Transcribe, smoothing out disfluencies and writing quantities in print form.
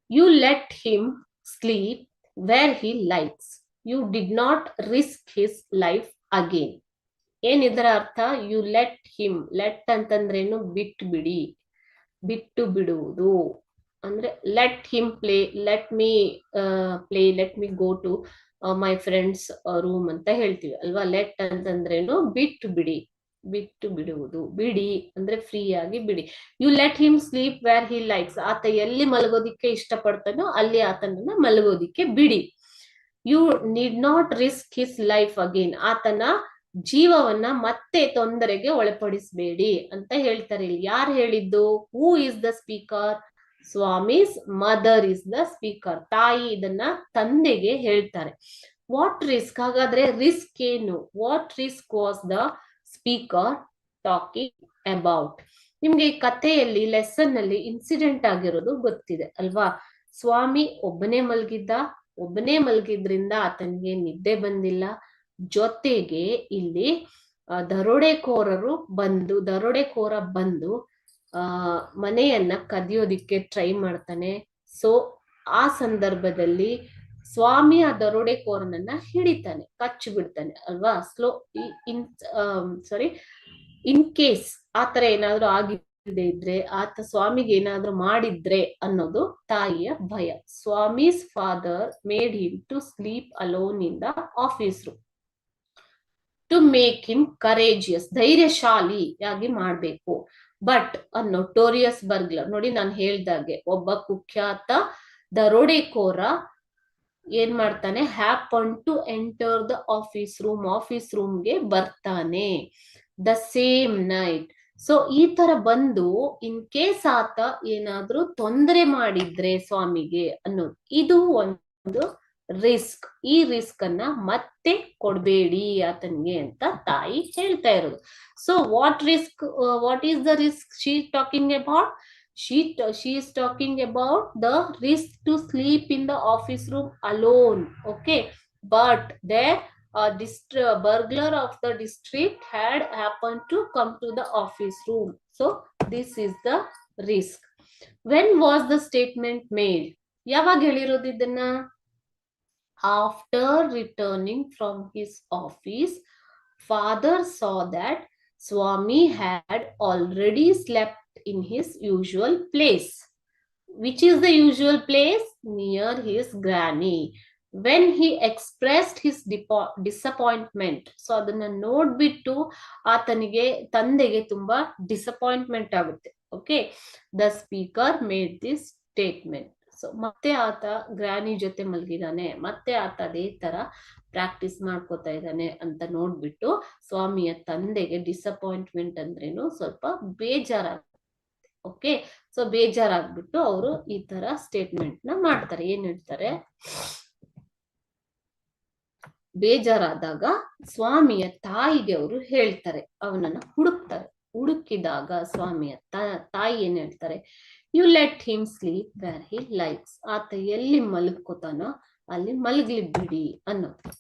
You let him sleep where he likes, you did not risk his life again. ಏನಿದರ ಅರ್ಥ? You let him, let ಅಂತಂದ್ರೇನು? ಬಿಟ್ಟು ಬಿಡಿ, ಬಿಟ್ಟು ಬಿಡುವುದು ಅಂದ್ರೆ let him play, let me play, let me go to my friends room ಅಂತ ಹೇಳ್ತೀವಿ ಅಲ್ವಾ. ಲೆಟ್ ಅಂತಂದ್ರೇನು? ಬಿಟ್ಟು ಬಿಡಿ, ಬಿಟ್ಟು ಬಿಡುವುದು. ಬಿಡಿ ಅಂದ್ರೆ ಫ್ರೀ ಆಗಿ ಬಿಡಿ. You let him sleep where he likes, ಆತ ಎಲ್ಲಿ ಮಲಗೋದಿಕ್ಕೆ ಇಷ್ಟಪಡ್ತಾನೋ ಅಲ್ಲಿ ಆತನನ್ನ ಮಲಗೋದಿಕ್ಕೆ ಬಿಡಿ. You need not risk his life again, ಆತನ ಜೀವವನ್ನ ಮತ್ತೆ ತೊಂದರೆಗೆ ಒಳಪಡಿಸಬೇಡಿ ಅಂತ ಹೇಳ್ತಾರೆ. ಇಲ್ಲಿ ಯಾರು ಹೇಳಿದ್ದು? Who is the speaker? Swami's mother is the speaker. ತಾಯಿ ಇದನ್ನ ತಂದೆಗೆ ಹೇಳ್ತಾರೆ. What risk? ಹಾಗಾದ್ರೆ ರಿಸ್ಕ್ ಏನು? What risk was the speaker talking about? ನಿಮ್ಗೆ ಈ ಕಥೆಯಲ್ಲಿ ಲೆಸನ್ ಅಲ್ಲಿ ಇನ್ಸಿಡೆಂಟ್ ಆಗಿರೋದು ಗೊತ್ತಿದೆ ಅಲ್ವಾ. ಸ್ವಾಮಿ ಒಬ್ಬನೇ ಮಲಗಿದ್ರಿಂದ ಆತನಿಗೆ ನಿದ್ದೆ ಬಂದಿಲ್ಲ. ಜೊತೆಗೆ ಇಲ್ಲಿ ದರೋಡೆಕೋರ ಬಂದು ಮನೆಯನ್ನ ಕದಿಯೋದಿಕ್ಕೆ ಟ್ರೈ ಮಾಡ್ತಾನೆ. ಸೊ ಆ ಸಂದರ್ಭದಲ್ಲಿ ಸ್ವಾಮಿ ಆ ದರೋಡೆಕೋರನನ್ನ ಹಿಡಿತಾನೆ, ಕಚ್ಚಿ ಬಿಡ್ತಾನೆ ಅಲ್ವಾ. ಇನ್ ಕೇಸ್ ಆತರ ಏನಾದ್ರೂ ಆಗಿದ್ದೆ ಇದ್ರೆ, ಆತ ಸ್ವಾಮಿಗೆ ಏನಾದ್ರೂ ಮಾಡಿದ್ರೆ ಅನ್ನೋದು ತಾಯಿಯ ಭಯ. Swami's father made him to sleep alone in the office room to make him courageous, ಧೈರ್ಯಶಾಲಿಯಾಗಿ ಮಾಡ್ಬೇಕು. ಬಟ್ ಅ ನೊಟೋರಿಯಸ್ ಬರ್ಗ್ಲರ್, ನೋಡಿ ನಾನು ಹೇಳ್ದಾಗೆ ಒಬ್ಬ ಕುಖ್ಯಾತ ದರೋಡೆಕೋರ ಏನ್ ಮಾಡ್ತಾನೆ? Happen to enter the office ರೂಮ್ಗೆ ಬರ್ತಾನೆ ದ ಸೇಮ್ ನೈಟ್. ಸೊ ಈ ತರ ಬಂದು ಇನ್ ಕೇಸ್ ಆತ ಏನಾದ್ರೂ ತೊಂದರೆ ಮಾಡಿದ್ರೆ ಸ್ವಾಮಿಗೆ ಅನ್ನೋದು, ಇದು ಒಂದು ರಿಸ್ಕ್. ಈ ರಿಸ್ಕ್ ಅನ್ನ ಮತ್ತೆ ಕೊಡ್ಬೇಡಿ ಆತನ್ಗೆ ಅಂತ ತಾಯಿ ಹೇಳ್ತಾ ಇರೋದು. So what is the risk she talking about? she is talking about the risk to sleep in the office room alone. Okay, but there burglar of the district had happened to come to the office room. So this is the risk. When was the statement made? ಯಾವಾಗ ಹೇಳಿರೋದು ಇದನ್ನ? After returning from his office, father saw that Swami had already slept in his usual place. Which is the usual place? Near his granny. When he expressed his disappointment, so ಅದನ್ನ ನೋಡ್ಬಿಟ್ಟು ಆತನಿಗೆ, ತಂದೆಗೆ ತುಂಬಾ disappointment ಆಗುತ್ತೆ. Okay, the speaker made this statement. So ಮತ್ತೆ ಆತ ಗ್ರಾನಿ ಜೊತೆ ಮಲಗಿದಾನೆ, ಮತ್ತೆ ಆತ ಅದೇ ತರ ಪ್ರಾಕ್ಟೀಸ್ ಮಾಡ್ಕೋತಾ ಇದ್ದಾನೆ ಅಂತ ನೋಡ್ಬಿಟ್ಟು ಸ್ವಾಮಿಯ ತಂದೆಗೆ ಡಿಸಪಾಯಿಂಟ್ಮೆಂಟ್ ಅಂದ್ರೇನು? ಸ್ವಲ್ಪ ಬೇಜಾರಾಗುತ್ತೆ. ಓಕೆ, ಸೊ ಬೇಜಾರಾಗ್ಬಿಟ್ಟು ಅವರು ಈ ತರ ಸ್ಟೇಟ್ಮೆಂಟ್ ನ ಮಾಡ್ತಾರೆ. ಏನ್ ಹೇಳ್ತಾರೆ? ಬೇಜಾರಾದಾಗ ಸ್ವಾಮಿಯ ತಾಯಿಗೆ ಅವರು ಹೇಳ್ತಾರೆ, ಅವನನ್ನ ಹುಡುಕಿದಾಗ ಸ್ವಾಮಿಯ ತಾಯಿ ಏನ್ ಹೇಳ್ತಾರೆ? You let him sleep where he likes, ಆತ ಎಲ್ಲಿ ಮಲಗ್ಕೋತಾನೋ ಅಲ್ಲಿ ಮಲಗ್ಲಿ ಬಿಡಿ ಅನ್ನೋದು.